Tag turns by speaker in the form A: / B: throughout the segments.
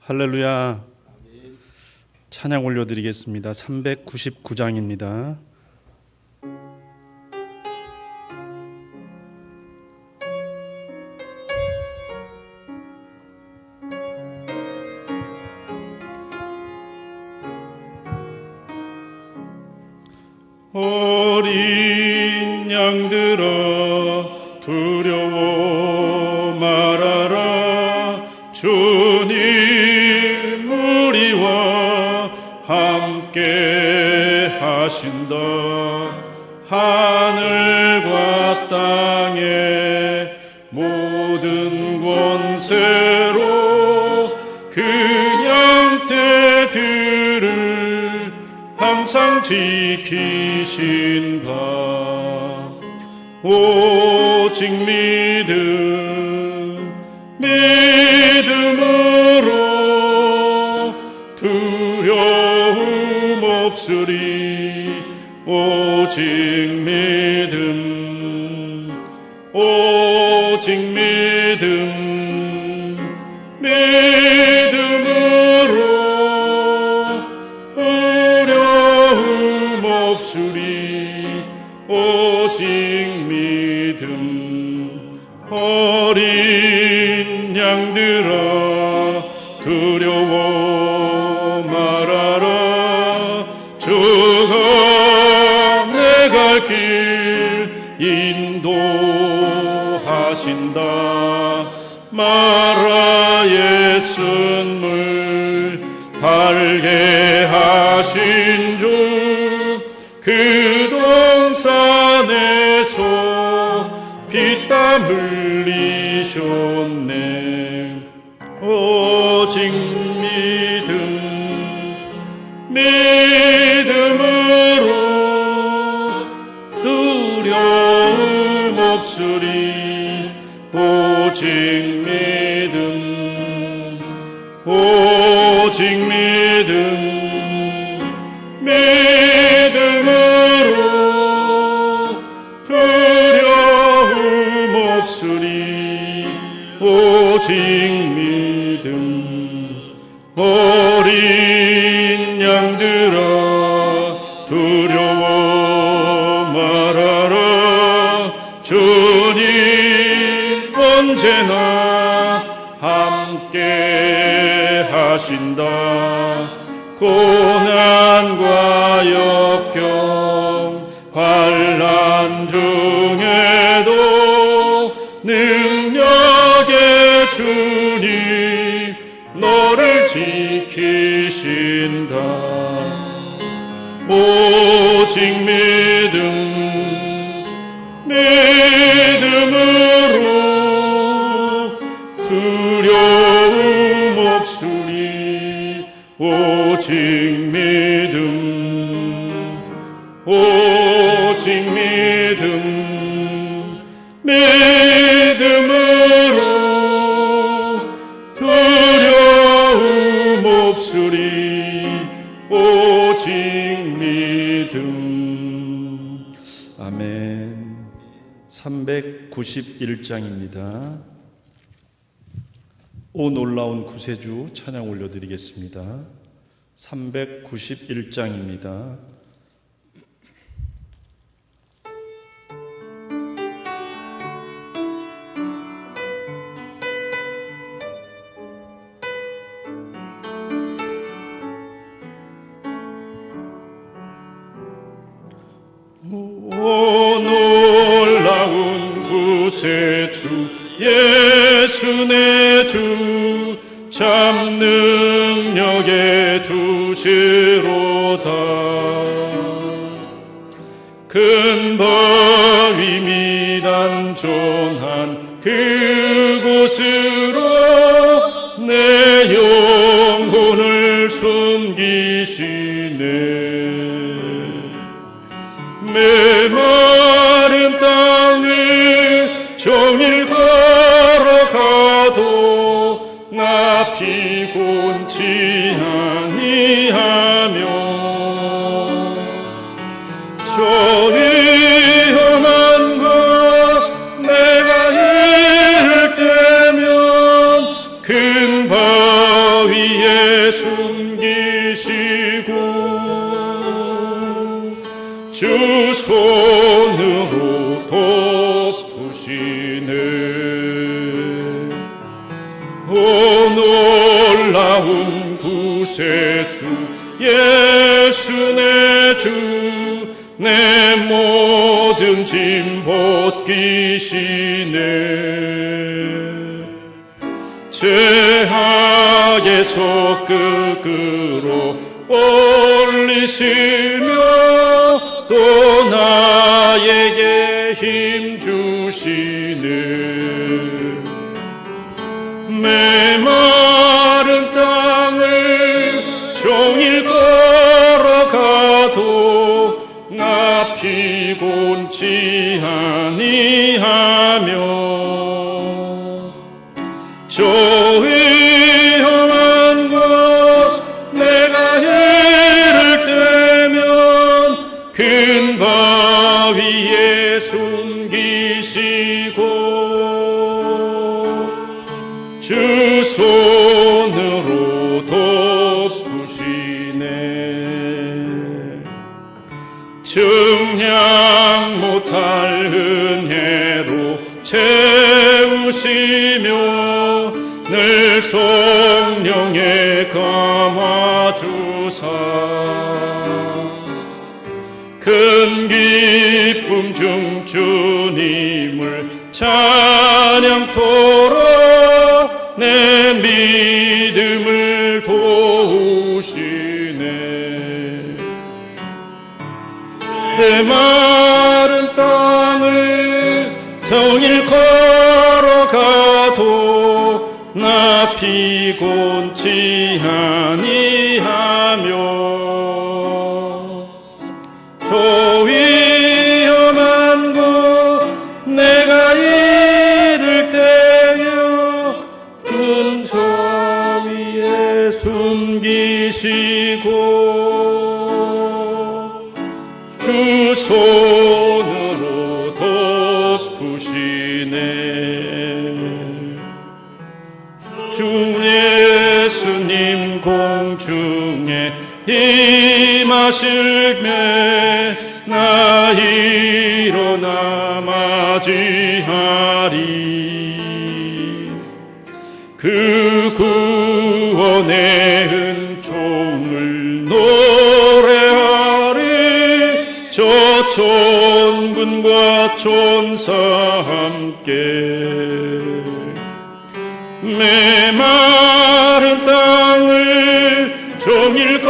A: 할렐루야. 찬양 올려드리겠습니다. 399장입니다. 어린 양들아 두려워 말아라. 주님 우리와 함께 하신다. 하늘과 땅의 모든 권세로 그 양떼들을 항상 지키신다. 오직 믿음으로 두려움 없으리. 오직 믿음으로 두려움 없으리. 오직 믿음. 어린 양들아 두려워 말아라. 주가 내 갈 길 인도하신다. 마라의 쓴물 달게 하신 주 그 동산에서 피땀 흘리셨네. 오직 믿음으로 두려움 없으리. 오직 믿음으로 두려움 없으리. 오직 믿음. 어린 양들아 두려워 말아라. 주님 언제나 함께 하신다. 고난과 역경 환난 중에도 능력의 주님 너를 지키신다. 오직 믿음으로 두려움 없으리. 오직 믿음으로 두려움 없으리. 오직 믿음. 아멘. 391장입니다. 오 놀라운 구세주 찬양 올려드리겠습니다. 391장입니다. 오 놀라운 구세주 예수 내 주 참 능력의 주시로다. 큰 바위 미단존한 그곳으로 내 영혼을 숨기시네. 메마른 땅을 종일 걸어가도 나 피곤치 아니하며 저 위험한 것 내가 이를 때면 큰 바위 위에 숨기시고 주 손으로 덮으시네. 오 놀라운 구세주 예수 내 주, 내 모든 짐 벗기시네. 죄악에서 끝으로 올리시며 또 나에게 힘 주시네. 메마른 땅을 종일 걸어가도 나 피곤치 아니하며 저 위험한 곳 내가 해를 떼면 큰 바위에 숨기시고 주 손으로 덮으시네. 증량 못할 은혜로 채우시며 늘 성령에 감아주사 큰 기쁨 중 주님을 찬양토록 내 믿음을 도우시네. 내 마른 땅을 종일 걸어가도 나 피곤치 아니하며 저 위험한 곳 내가 이를 때여 큰 저 위에 숨기시고 주 손으로 덮으시네. 주 예수님 공중에 임하실 때 나 일어나 맞이하리. 그 구원의 은총을 노래하리. 저 천군과 천사 함께 메마른 땅을 종일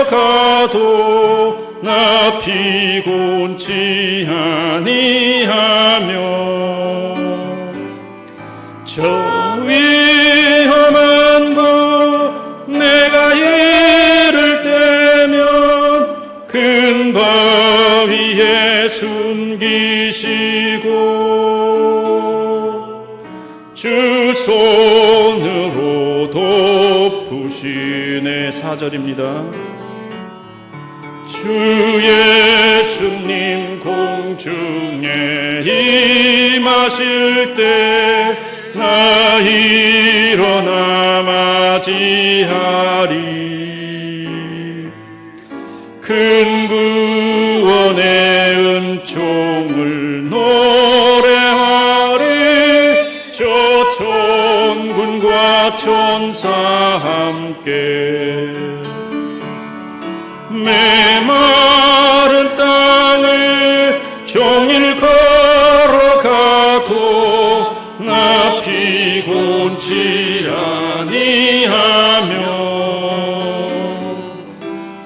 A: 걸어가도 나 피곤치 아니하며 저 위험한 곳 내가 이를 때면 큰 바위에 숨기시고 주 손으로 덮으시네. 4절입니다. 주 예수님 공중에 임하실 때 나 일어나 맞이하리. 큰 구원의 은총을 노래하리. 저 천군과 천사 함께 메마른 땅을 종일 걸어가도 나 피곤치 아니하며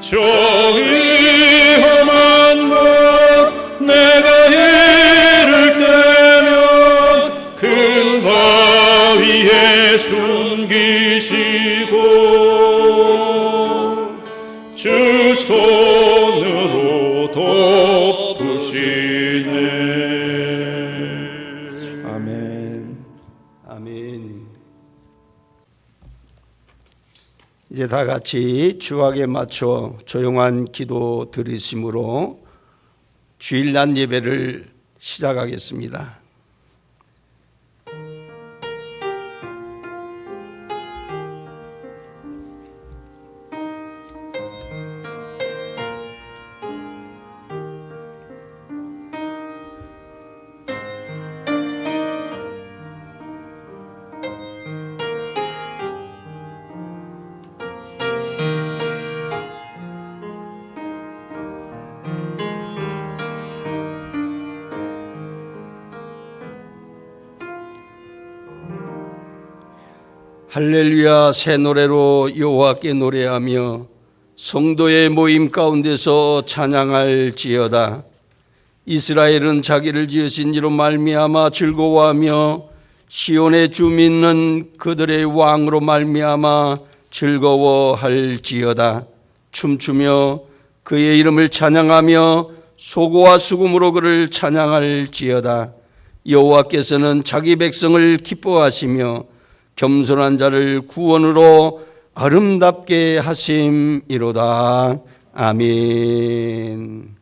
A: 저 위험한 곳 내가 이를 때면 큰 바위에 숨기시고 주 손으로 덮으시네. 아멘.
B: 아멘. 이제 다 같이 주악에 맞춰 조용한 기도 드리심으로 주일날 예배를 시작하겠습니다. 할렐루야 새 노래로 여호와께 노래하며 성도의 모임 가운데서 찬양할지어다. 이스라엘은 자기를 지으신 이로 말미암아 즐거워하며 시온의 주 믿는 그들의 왕으로 말미암아 즐거워할지어다. 춤추며 그의 이름을 찬양하며 소고와 수금으로 그를 찬양할지어다. 여호와께서는 자기 백성을 기뻐하시며 겸손한 자를 구원으로 아름답게 하심이로다. 아멘.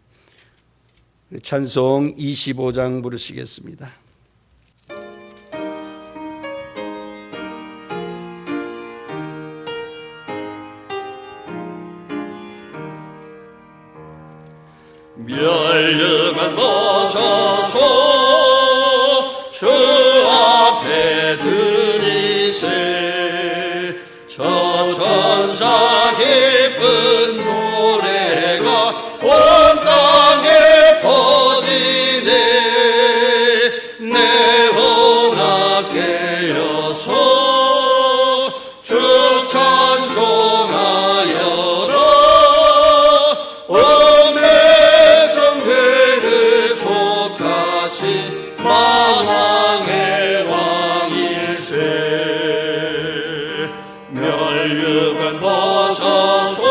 B: 찬송 25장 부르시겠습니다.
A: 멸류관 벗어서 주 앞에 드리세. 저 천사 기쁜 노래가 온 땅에 퍼지네. 내 혼합 깨어서 주 찬송하여라. 만왕의 왕일세. 멸류관 벗어서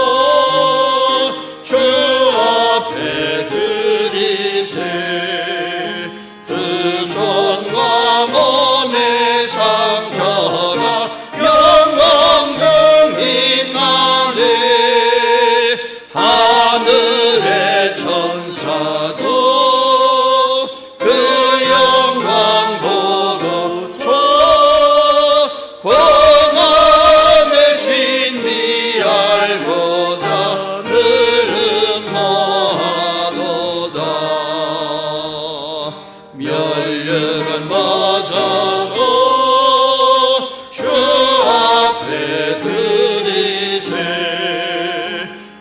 A: 주 앞에 드리세. 그 손과 몸의 상처가 영광 빛나네. 하늘의 천사도 멸류관 벗어서 주 앞에 드리세.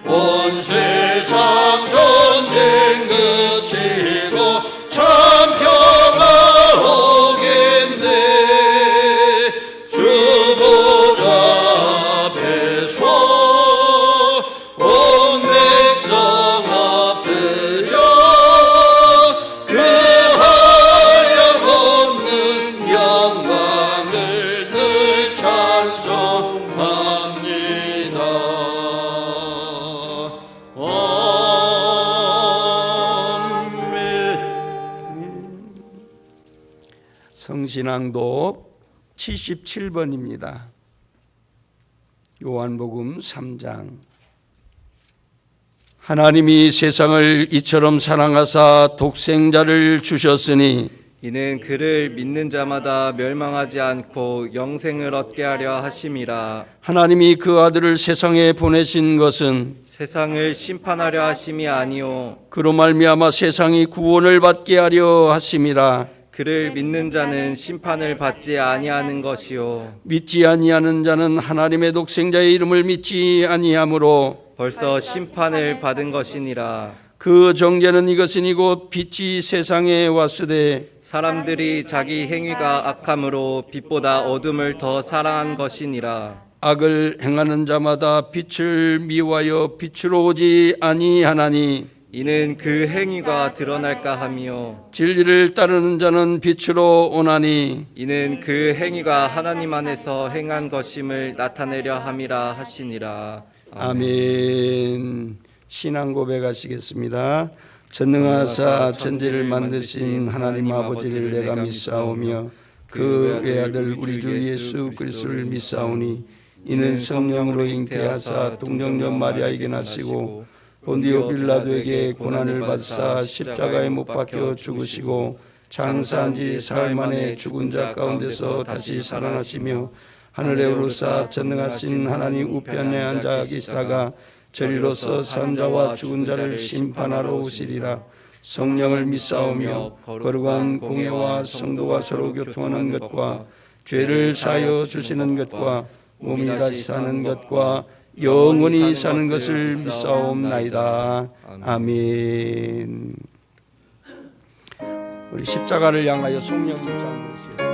A: 온 세상 전쟁 그치고 참 평화 오겠네. 주 보좌 앞에서 온 백성 엎드려
B: 성신앙독 77번입니다. 요한복음 3장. 하나님이 세상을 이처럼 사랑하사 독생자를 주셨으니
C: 이는 그를 믿는 자마다 멸망하지 않고 영생을 얻게 하려 하심이라.
B: 하나님이 그 아들을 세상에 보내신 것은
C: 세상을 심판하려 하심이 아니요
B: 그로 말미암아 세상이 구원을 받게 하려 하심이라.
C: 그를 믿는 자는 심판을 받지 아니하는 것이요
B: 믿지 아니하는 자는 하나님의 독생자의 이름을 믿지 아니하므로
C: 벌써 심판을 받은 것이니라.
B: 그 정죄는 이것이니 곧 빛이 세상에 왔으되
C: 사람들이 자기 행위가 악함으로 빛보다 어둠을 더 사랑한 것이니라.
B: 악을 행하는 자마다 빛을 미워하여 빛으로 오지 아니하나니
C: 이는 그 행위가 드러날까 하며
B: 진리를 따르는 자는 빛으로 오나니
C: 이는 그 행위가 하나님 안에서 행한 것임을 나타내려 함이라 하시니라.
B: 아멘. 신앙 고백하시겠습니다. 전능하사 천지를 만드신 하나님 아버지를 내가 믿사오며 그 외아들 우리 주 예수 그리스도를 믿사오니 이는 성령으로 잉태하사 동정녀 마리아에게 나시고 본디오 빌라도에게 고난을 받사 십자가에 못 박혀 죽으시고 장사한 지 사흘 만에 죽은 자 가운데서 다시 살아나시며 하늘에 오르사 전능하신 하나님 우편에 앉아 계시다가 저리로서 산 자와 죽은 자를 심판하러 오시리라. 성령을 믿사오며 거룩한 공예와 성도와 서로 교통하는 것과 죄를 사하여 주시는 것과 몸이 다시 사는 것과 영원히 사는 것을 믿사옵나이다. 아멘. 우리 십자가를 향하여 성령 입장 부르시겠습니다.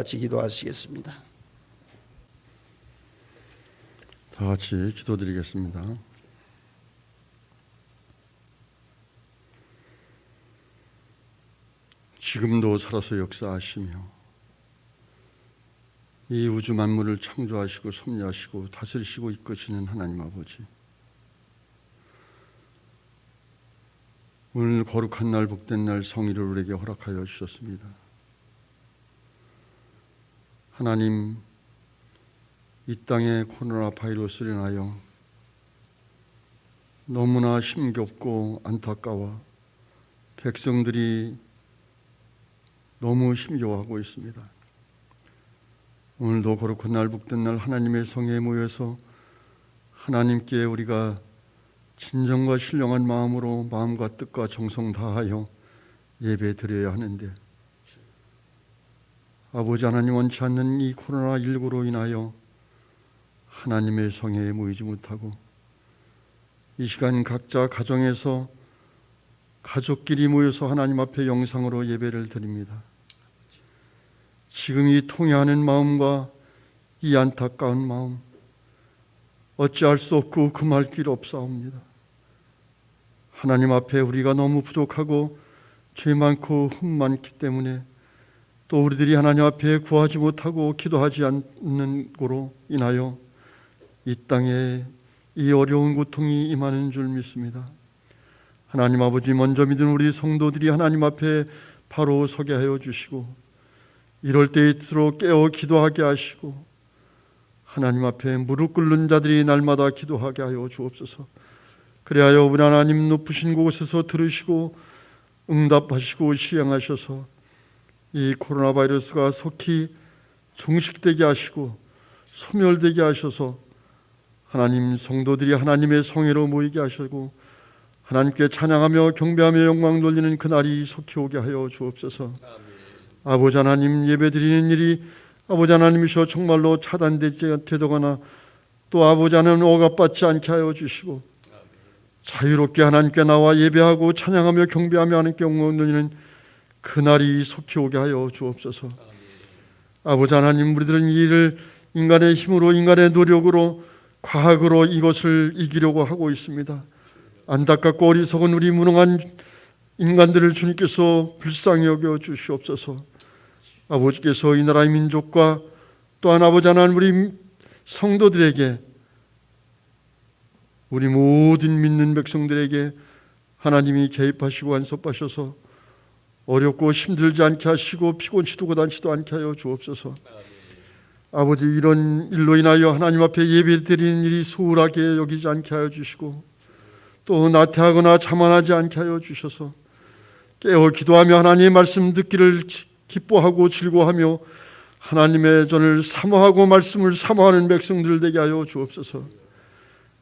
B: 같이 기도하시겠습니다.
D: 다 같이 기도드리겠습니다. 지금도 살아서 역사하시며 이 우주 만물을 창조하시고 섭리하시고 다스리시고 이끄시는 하나님 아버지, 오늘 거룩한 날 복된 날 성일을 우리에게 허락하여 주셨습니다. 하나님, 이 땅의 코로나 바이러스로 인하여 너무나 힘겹고 안타까워 백성들이 너무 힘겨워하고 있습니다. 오늘도 거룩한 날 복된 날 하나님의 성에 모여서 하나님께 우리가 진정과 신령한 마음으로 마음과 뜻과 정성 다하여 예배 드려야 하는데, 아버지 하나님, 원치 않는 이 코로나19로 인하여 하나님의 성에 모이지 못하고 이 시간 각자 가정에서 가족끼리 모여서 하나님 앞에 영상으로 예배를 드립니다. 지금 이 통회하는 마음과 이 안타까운 마음, 어찌할 수 없고 금할 길 없사옵니다. 하나님 앞에 우리가 너무 부족하고 죄 많고 흠 많기 때문에, 또 우리들이 하나님 앞에 구하지 못하고 기도하지 않는 거로 인하여 이 땅에 이 어려운 고통이 임하는 줄 믿습니다. 하나님 아버지, 먼저 믿은 우리 성도들이 하나님 앞에 바로 서게 하여 주시고, 이럴 때일수록 깨어 기도하게 하시고, 하나님 앞에 무릎 꿇는 자들이 날마다 기도하게 하여 주옵소서. 그리하여 우리 하나님 높으신 곳에서 들으시고 응답하시고 시행하셔서 이 코로나 바이러스가 속히 종식되게 하시고 소멸되게 하셔서 하나님 성도들이 하나님의 성회로 모이게 하시고 하나님께 찬양하며 경배하며 영광 돌리는 그날이 속히 오게 하여 주옵소서. 아버지 하나님, 예배드리는 일이 아버지 하나님이셔 정말로 차단되거나 또 아버지 하나님 억압받지 않게 하여 주시고, 자유롭게 하나님께 나와 예배하고 찬양하며 경배하며 하나님께 영광 돌리는 그날이 속히 오게 하여 주옵소서. 아버지 하나님, 우리들은 이 일을 인간의 힘으로, 인간의 노력으로, 과학으로 이것을 이기려고 하고 있습니다. 안타깝고 어리석은 우리 무능한 인간들을 주님께서 불쌍히 여겨 주시옵소서. 아버지께서 이 나라의 민족과 또한 아버지 하나님 우리 성도들에게, 우리 모든 믿는 백성들에게 하나님이 개입하시고 안섭하셔서 어렵고 힘들지 않게 하시고 피곤치도 고단치도 않게 하여 주옵소서. 아버지, 이런 일로 인하여 하나님 앞에 예배드리는 일이 소홀하게 여기지 않게 하여 주시고, 또 나태하거나 자만하지 않게 하여 주셔서 깨어 기도하며 하나님의 말씀 듣기를 기뻐하고 즐거워하며 하나님의 전을 사모하고 말씀을 사모하는 백성들 되게 하여 주옵소서.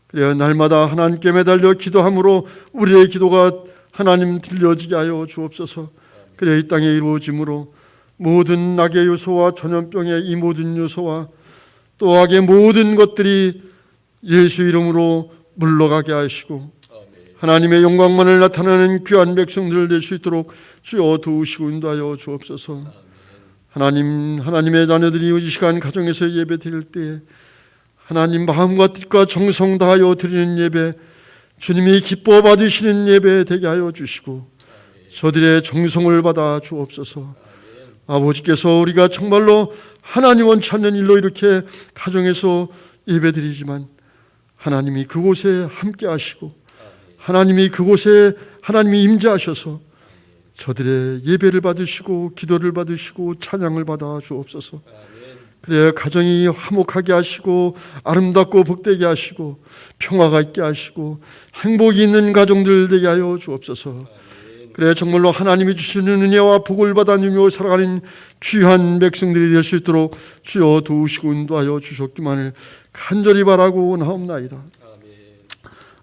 D: 그래야 날마다 하나님께 매달려 기도함으로 우리의 기도가 하나님 들려지게 하여 주옵소서. 그래야 이 땅에 이루어짐으로 모든 악의 요소와 전염병의 이 모든 요소와 또 악의 모든 것들이 예수 이름으로 물러가게 하시고 하나님의 영광만을 나타내는 귀한 백성들 될 수 있도록 주여 도우시고 인도하여 주옵소서. 하나님의 자녀들이 이 시간 가정에서 예배 드릴 때에 하나님 마음과 뜻과 정성 다하여 드리는 예배, 주님이 기뻐 받으시는 예배 되게 하여 주시고 저들의 정성을 받아 주옵소서. 아버지께서 우리가 정말로 하나님 원치 않는 일로 이렇게 가정에서 예배 드리지만 하나님이 그곳에 함께 하시고 하나님이 그곳에 하나님이 임재하셔서 저들의 예배를 받으시고 기도를 받으시고 찬양을 받아 주옵소서. 그래야 가정이 화목하게 하시고 아름답고 복되게 하시고 평화가 있게 하시고 행복이 있는 가정들 되게 하여 주옵소서. 그래 정말로 하나님이 주시는 은혜와 복을 받아 누리며 살아가는 귀한 백성들이 될 수 있도록 주여 도우시고 인도하여 주셨기만을 간절히 바라고 원하옵나이다.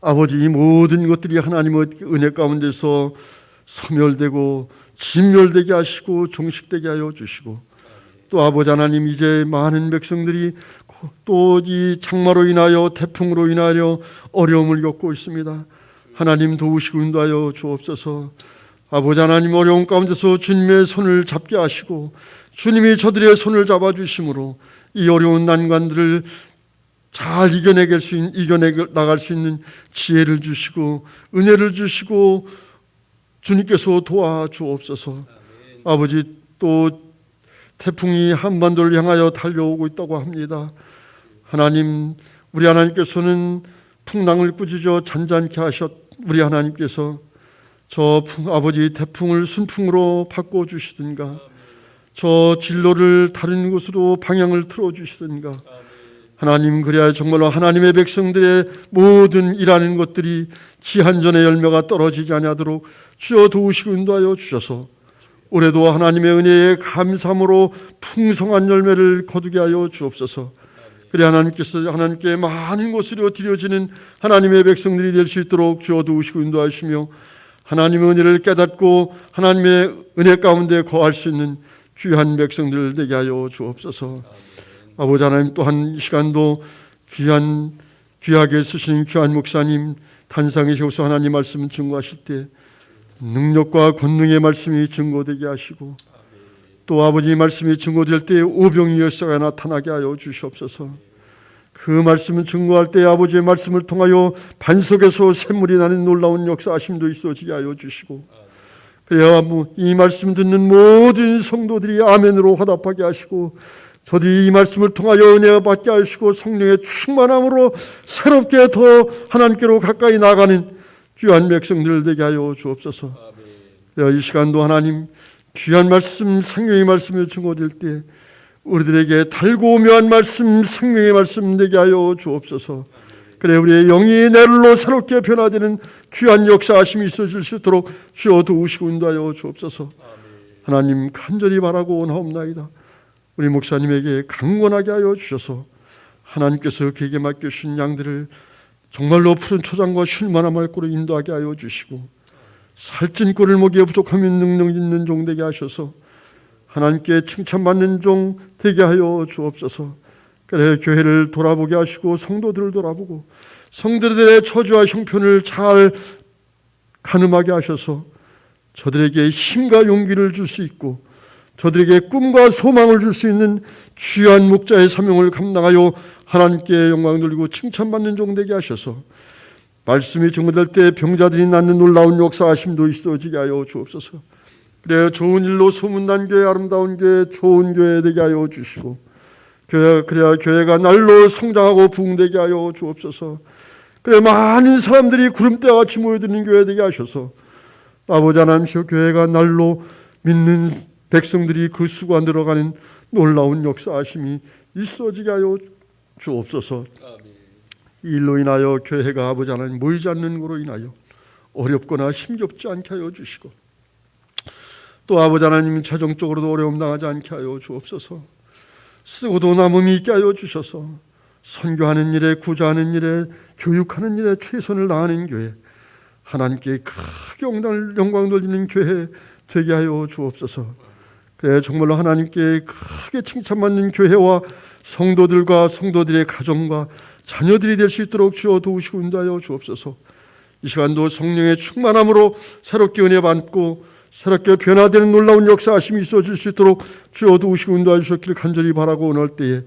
D: 아버지, 이 모든 것들이 하나님의 은혜 가운데서 소멸되고 진멸되게 하시고 종식되게 하여 주시고, 또 아버지 하나님, 이제 많은 백성들이 또 이 장마로 인하여 태풍으로 인하여 어려움을 겪고 있습니다. 하나님 도우시고 인도하여 주옵소서. 아버지 하나님, 어려운 가운데서 주님의 손을 잡게 하시고 주님이 저들의 손을 잡아주심으로 이 어려운 난관들을 잘 이겨내 나갈 수 있는 지혜를 주시고 은혜를 주시고 주님께서 도와주옵소서. 아버지, 또 태풍이 한반도를 향하여 달려오고 있다고 합니다. 하나님, 우리 하나님께서는 풍랑을 꾸짖어 잔잔케 하셨 우리 하나님께서 아버지 태풍을 순풍으로 바꿔주시든가 저 진로를 다른 곳으로 방향을 틀어주시든가 하나님, 그래야 정말로 하나님의 백성들의 모든 일하는 것들이 기한전의 열매가 떨어지지 아니하도록 주여 도우시고 인도하여 주셔서 올해도 하나님의 은혜에 감사함으로 풍성한 열매를 거두게 하여 주옵소서. 그래 하나님께 많은 것으로 드려지는 하나님의 백성들이 될 수 있도록 주여 도우시고 인도하시며 하나님의 은혜를 깨닫고 하나님의 은혜 가운데 거할 수 있는 귀한 백성들 되게 하여 주옵소서. 아버지 하나님, 또한 이 시간도 귀하게 쓰시는 귀한 목사님 단상이셔서 하나님 말씀 증거하실 때 능력과 권능의 말씀이 증거되게 하시고 또 아버지 말씀이 증거될 때 오병이 열쇠가 나타나게 하여 주시옵소서. 그 말씀을 증거할 때 아버지의 말씀을 통하여 반석에서 샘물이 나는 놀라운 역사하심도 있어지게 하여 주시고 그래야 이 말씀 듣는 모든 성도들이 아멘으로 화답하게 하시고 저들이 이 말씀을 통하여 은혜 받게 하시고 성령의 충만함으로 새롭게 더 하나님께로 가까이 나가는 귀한 백성들 되게 하여 주옵소서. 이 시간도 하나님 귀한 말씀, 생명의 말씀이 증거될 때 우리들에게 달고 묘한 말씀, 생명의 말씀 되게 하여 주옵소서. 그래 우리의 영이 내일로 새롭게 변화되는 귀한 역사하심이 있어질 수 있도록 주여 도우시고 인도하여 주옵소서. 하나님, 간절히 바라고 원하옵나이다. 우리 목사님에게 강건하게 하여 주셔서 하나님께서 그에게 맡겨주신 양들을 정말로 푸른 초장과 쉴만한 말고로 인도하게 하여 주시고 살찐 꼴을 먹이에 부족하면 능력 있는 종 되게 하셔서 하나님께 칭찬받는 종 되게 하여 주옵소서. 그래 교회를 돌아보게 하시고 성도들을 돌아보고 성도들의 처지와 형편을 잘 가늠하게 하셔서 저들에게 힘과 용기를 줄 수 있고 저들에게 꿈과 소망을 줄 수 있는 귀한 목자의 사명을 감당하여 하나님께 영광 돌리고 칭찬받는 종 되게 하셔서 말씀이 증거될 때 병자들이 낫는 놀라운 역사하심도 있어지게 하여 주옵소서. 그래 좋은 일로 소문난 교회, 아름다운 교회, 좋은 교회 되게 하여 주시고 그래야 교회가 날로 성장하고 부흥되게 하여 주옵소서. 그래 많은 사람들이 구름대와 같이 모여드는 교회 되게 하셔서 아버지 하나님이시여 교회가 날로 믿는 백성들이 그 수가 들어가는 놀라운 역사하심이 있어지게 하여 주옵소서. 이 일로 인하여 교회가 아버지 하나님 모이지 않는 것으로 인하여 어렵거나 힘겹지 않게 하여 주시고 또 아버지 하나님 재정적으로도 어려움 당하지 않게 하여 주옵소서. 쓰고도 남음이 있게 하여 주셔서 선교하는 일에, 구제하는 일에, 교육하는 일에 최선을 다하는 교회, 하나님께 크게 영광 돌리는 교회 되게 하여 주옵소서. 그래 정말로 하나님께 크게 칭찬받는 교회와 성도들과 성도들의 가정과 자녀들이 될 수 있도록 주여 도우시고 인도하여 주옵소서. 이 시간도 성령의 충만함으로 새롭게 은혜 받고 새롭게 변화되는 놀라운 역사하심이 있어질 수 있도록 주여 도우시고 인도하여 주셨기를 간절히 바라고 원할 때에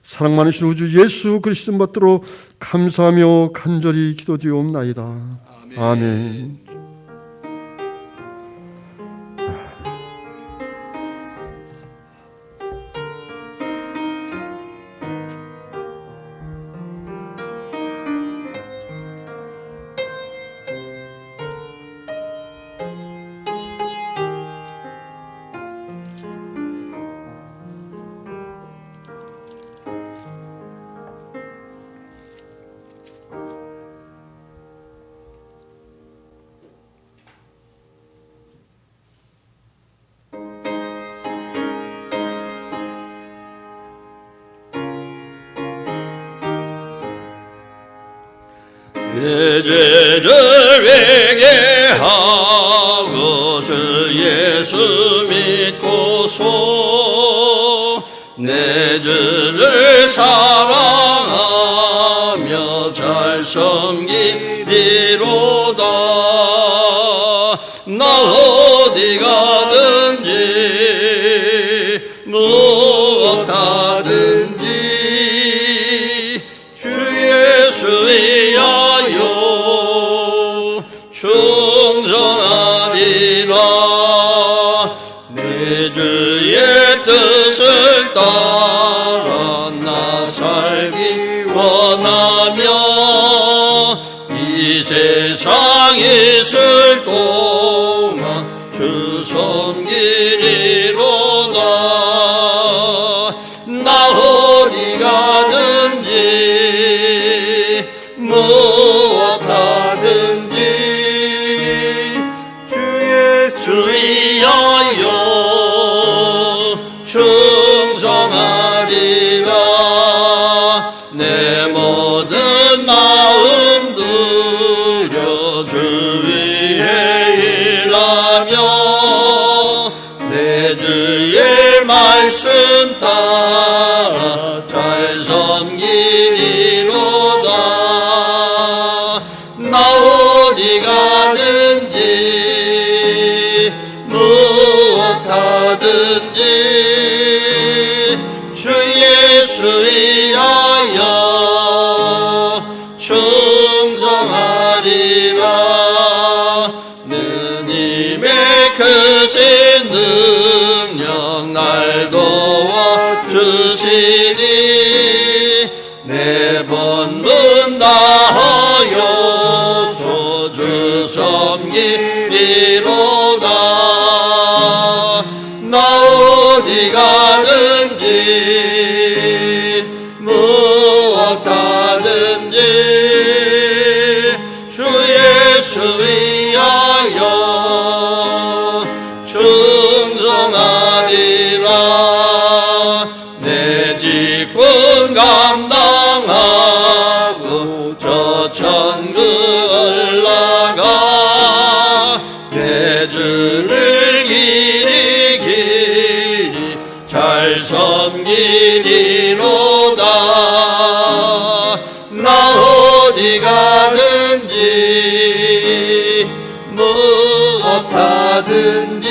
D: 사랑 많으신 우주 예수 그리스도 받들어 감사하며 간절히 기도드리옵나이다. 아멘.
A: 내 죄를 회개하고 주 예수 믿고서 내 주를 사랑하며 잘 섬기리로다. 나 내 주의 뜻을 따라 나 살기 원하며 이 세상 있을 동안 주 섬기리로다. 나 어디 가든지 무엇 하든지 주 예수 위하여 충성하리라. 내 모든 마음 들여 주 위에 일하며 내 주의 말씀 따라 잘 섬기리로다. 나 어디 가든지 무엇 하든지 주 예수 위하여 충성하리라. 누님의 크신 능력 날 도와주시니 내 본분 다하여 소주 섬기리로다. 나 어디 가든지 무엇 하든지 주 예수 위하여 충성하리라. 내 직분 감당하고 저 천국 올라가 내 주를 길이 길이 잘 섬기리로다. 나 어디 가든지 무엇 하든지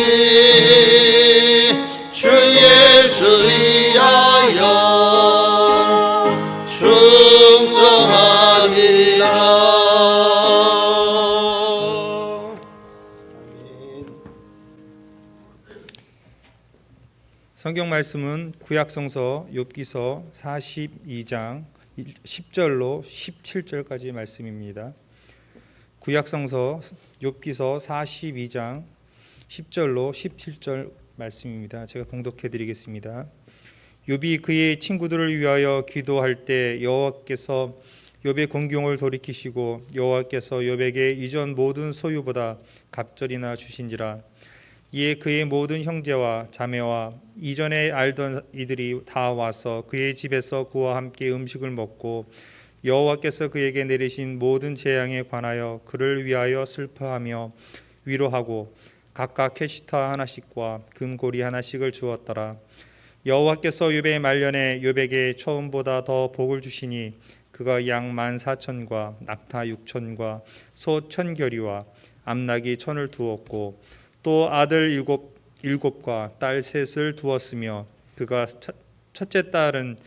A: 주 예수 위하여 충성하리라.
E: 성경 말씀은 구약성서 욥기서 42장 10절로 17절까지 말씀입니다. 구약성서 욥기서 42장 10절로 17절 말씀입니다. 제가 봉독해 드리겠습니다. 욥이 그의 친구들을 위하여 기도할 때 여호와께서 욥의 공경을 돌이키시고 여호와께서 욥에게 이전 모든 소유보다 갑절이나 주신지라. 이에 그의 모든 형제와 자매와 이전에 알던 이들이 다 와서 그의 집에서 그와 함께 음식을 먹고 여호와께서 그에게 내리신 모든 재앙에 관하여 그를 위하여 슬퍼하며 위로하고 각각 캐시타 하나씩과 금고리 하나씩을 주었더라. 여호와께서 욥의 말년에 욥에게 처음보다 더 복을 주시니 그가 양 14,000과 낙타 6,000과 소 1,000결이와 암낙이 1,000을 두었고 또 아들 일곱과 딸 셋을 두었으며 그가 첫째 딸은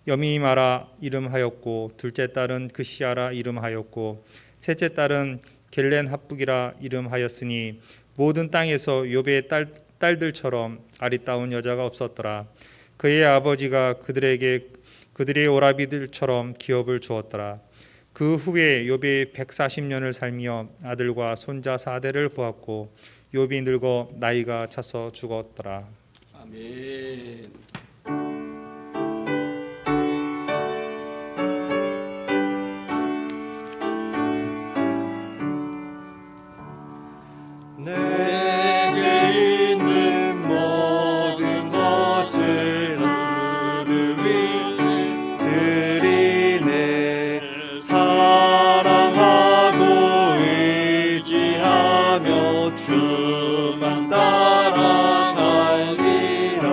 E: 여미마라 이름하였고 둘째 딸은 그시아라 이름하였고 셋째 딸은 겔렌 합북이라 이름하였으니 모든 땅에서 욥의 딸들처럼 아리따운 여자가 없었더라. 그의 아버지가 그들에게 그들의 오라비들처럼 기업을 주었더라. 그 후에 욥이 140년을 살며 아들과 손자 4대를 보았고 욥이 늙어 나이가 차서 죽었더라.
A: 아멘.
C: 내게 있는 모든 것을 주를 위해 드리네. 사랑하고 의지하며 주만 따라 살기라.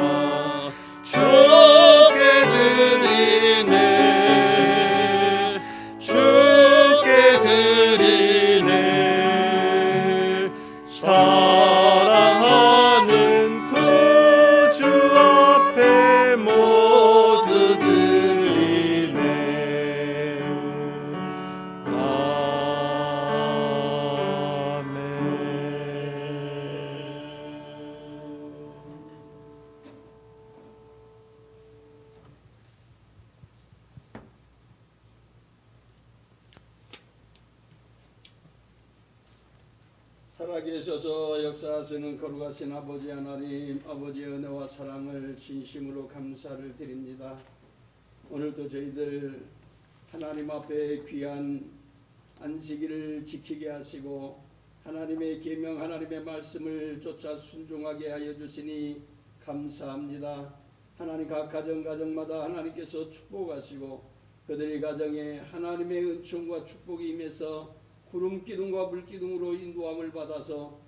B: 살아계셔서 역사하시는 거룩하신 아버지 하나님, 아버지의 은혜와 사랑을 진심으로 감사를 드립니다. 오늘도 저희들 하나님 앞에 귀한 안식일을 지키게 하시고 하나님의 계명, 하나님의 말씀을 쫓아 순종하게 하여 주시니 감사합니다. 하나님 각 가정마다 하나님께서 축복하시고 그들의 가정에 하나님의 은총과 축복이 임해서 구름 기둥과 물 기둥으로 인도함을 받아서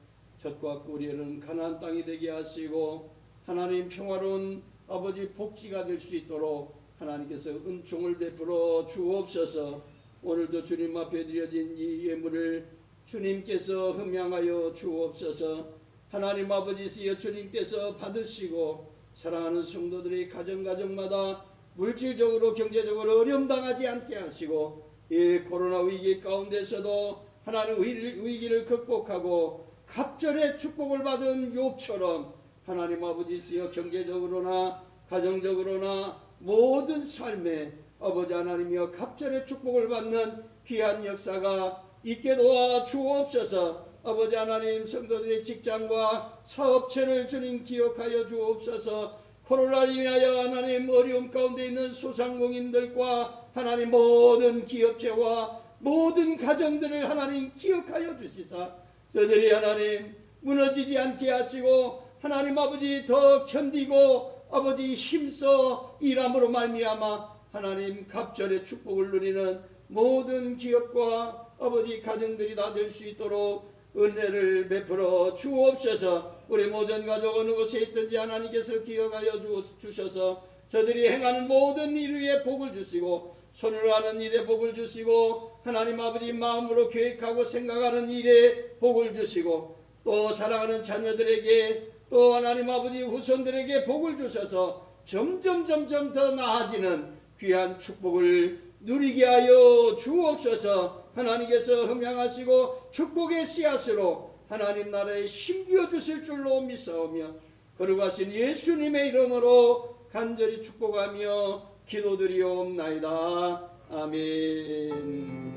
B: 젖과 꿀이 흐르는 가나안 땅이 되게 하시고 하나님 평화로운 아버지 복지가 될 수 있도록 하나님께서 은총을 베풀어 주옵소서. 오늘도 주님 앞에 드려진 이 예물을 주님께서 흠양하여 주옵소서. 하나님 아버지시여 주님께서 받으시고 사랑하는 성도들의 가정마다 물질적으로 경제적으로 어려움 당하지 않게 하시고 이 코로나 위기 가운데서도 하나님 위기를 극복하고 갑절의 축복을 받은 욥처럼 하나님 아버지시여 경제적으로나 가정적으로나 모든 삶에 아버지 하나님이여 갑절의 축복을 받는 귀한 역사가 있게 도와 주옵소서. 아버지 하나님 성도들의 직장과 사업체를 주님 기억하여 주옵소서. 코로나로 인하여 하나님 어려움 가운데 있는 소상공인들과 하나님 모든 기업체와 모든 가정들을 하나님 기억하여 주시사 저들이 하나님 무너지지 않게 하시고 하나님 아버지 더 견디고 아버지 힘써 일함으로 말미암아 하나님 갑절의 축복을 누리는 모든 기업과 아버지 가정들이 다 될 수 있도록 은혜를 베풀어 주옵소서. 우리 모든 가족 어느 곳에 있든지 하나님께서 기억하여 주셔서 저들이 행하는 모든 일 위에 복을 주시고 손으로 하는 일에 복을 주시고 하나님 아버지 마음으로 계획하고 생각하는 일에 복을 주시고 또 사랑하는 자녀들에게 또 하나님 아버지 후손들에게 복을 주셔서 점점 더 나아지는 귀한 축복을 누리게 하여 주옵소서. 하나님께서 흠양하시고 축복의 씨앗으로 하나님 나라에 심기어 주실 줄로 믿사오며 거룩하신 예수님의 이름으로 간절히 축복하며 기도드리옵나이다. 아멘.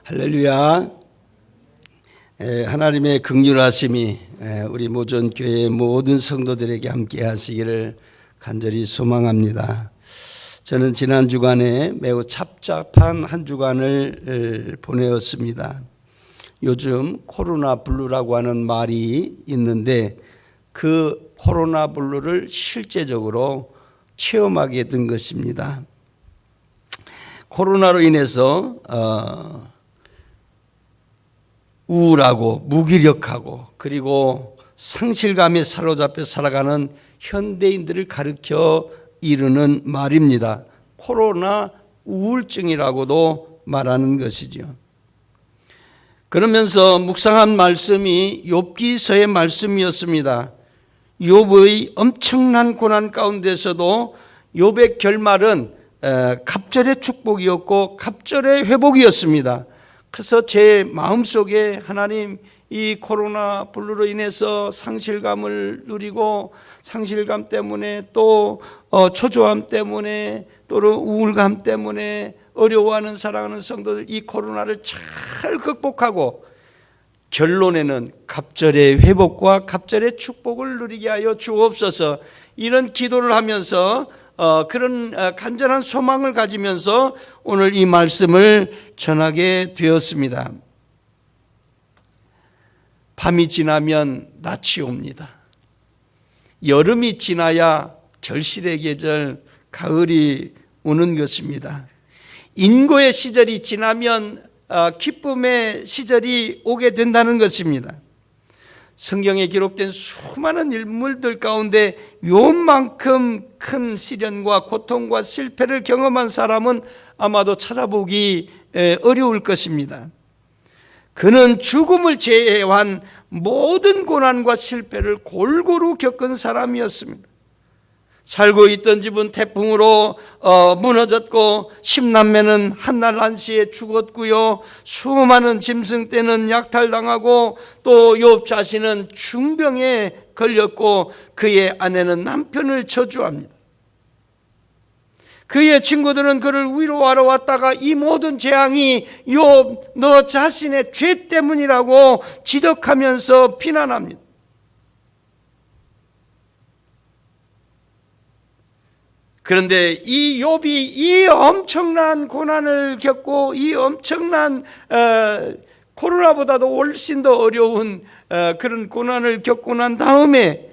B: 할렐루야. 하나님의 긍휼하심이 우리 모전교회 모든 성도들에게 함께 하시기를 간절히 소망합니다. 저는 지난 주간에 매우 착잡한 한 주간을 보내었습니다. 요즘 코로나 블루라고 하는 말이 있는데 그 코로나 블루를 실제적으로 체험하게 된 것입니다. 코로나로 인해서 우울하고 무기력하고 그리고 상실감에 사로잡혀 살아가는 현대인들을 가리켜 이르는 말입니다. 코로나 우울증이라고도 말하는 것이죠. 그러면서 묵상한 말씀이 욥기서의 말씀이었습니다. 욥의 엄청난 고난 가운데서도 욥의 결말은 갑절의 축복이었고 갑절의 회복이었습니다. 그래서 제 마음속에 하나님 이 코로나 블루로 인해서 상실감을 누리고 상실감 때문에 또 초조함 때문에 또는 우울감 때문에 어려워하는 사랑하는 성도들 이 코로나를 잘 극복하고 결론에는 갑절의 회복과 갑절의 축복을 누리게 하여 주옵소서. 이런 기도를 하면서 그런 간절한 소망을 가지면서 오늘 이 말씀을 전하게 되었습니다. 밤이 지나면 낯이 옵니다. 여름이 지나야 결실의 계절 가을이 오는 것입니다. 인고의 시절이 지나면 기쁨의 시절이 오게 된다는 것입니다. 성경에 기록된 수많은 인물들 가운데 요만큼 큰 시련과 고통과 실패를 경험한 사람은 아마도 찾아보기 어려울 것입니다. 그는 죽음을 제외한 모든 고난과 실패를 골고루 겪은 사람이었습니다. 살고 있던 집은 태풍으로 무너졌고 10남매는 한날 한시에 죽었고요. 수많은 짐승떼는 약탈당하고 또 욥 자신은 중병에 걸렸고 그의 아내는 남편을 저주합니다. 그의 친구들은 그를 위로하러 왔다가 이 모든 재앙이 욥 너 자신의 죄 때문이라고 지적하면서 비난합니다. 그런데 이 욥이 이 엄청난 고난을 겪고 이 엄청난 코로나보다도 훨씬 더 어려운 그런 고난을 겪고 난 다음에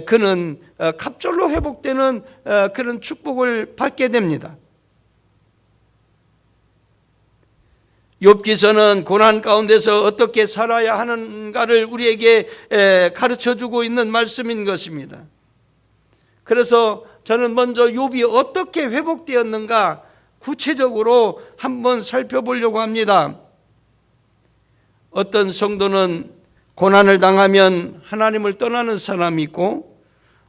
B: 그는 갑절로 회복되는 그런 축복을 받게 됩니다. 욥기서는 고난 가운데서 어떻게 살아야 하는가를 우리에게 가르쳐주고 있는 말씀인 것입니다. 그래서 저는 먼저 욥이 어떻게 회복되었는가 구체적으로 한번 살펴보려고 합니다. 어떤 성도는 고난을 당하면 하나님을 떠나는 사람이 있고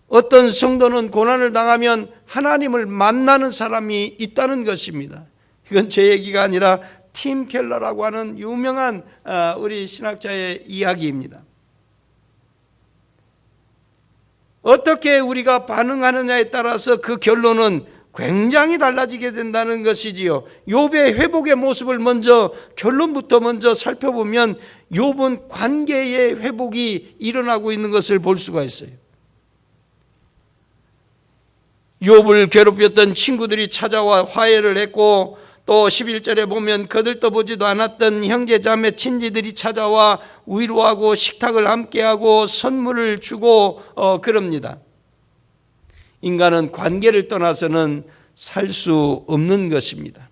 B: 어떤 성도는 고난을 당하면 하나님을 만나는 사람이 있다는 것입니다. 이건 제 얘기가 아니라 팀 켈러라고 하는 유명한 우리 신학자의 이야기입니다. 어떻게 우리가 반응하느냐에 따라서 그 결론은 굉장히 달라지게 된다는 것이지요. 욥의 회복의 모습을 먼저 결론부터 먼저 살펴보면 욥은 관계의 회복이 일어나고 있는 것을 볼 수가 있어요. 욥을 괴롭혔던 친구들이 찾아와 화해를 했고 또 11절에 보면 거들떠보지도 않았던 형제자매 친지들이 찾아와 위로하고 식탁을 함께하고 선물을 주고 그럽니다. 인간은 관계를 떠나서는 살 수 없는 것입니다.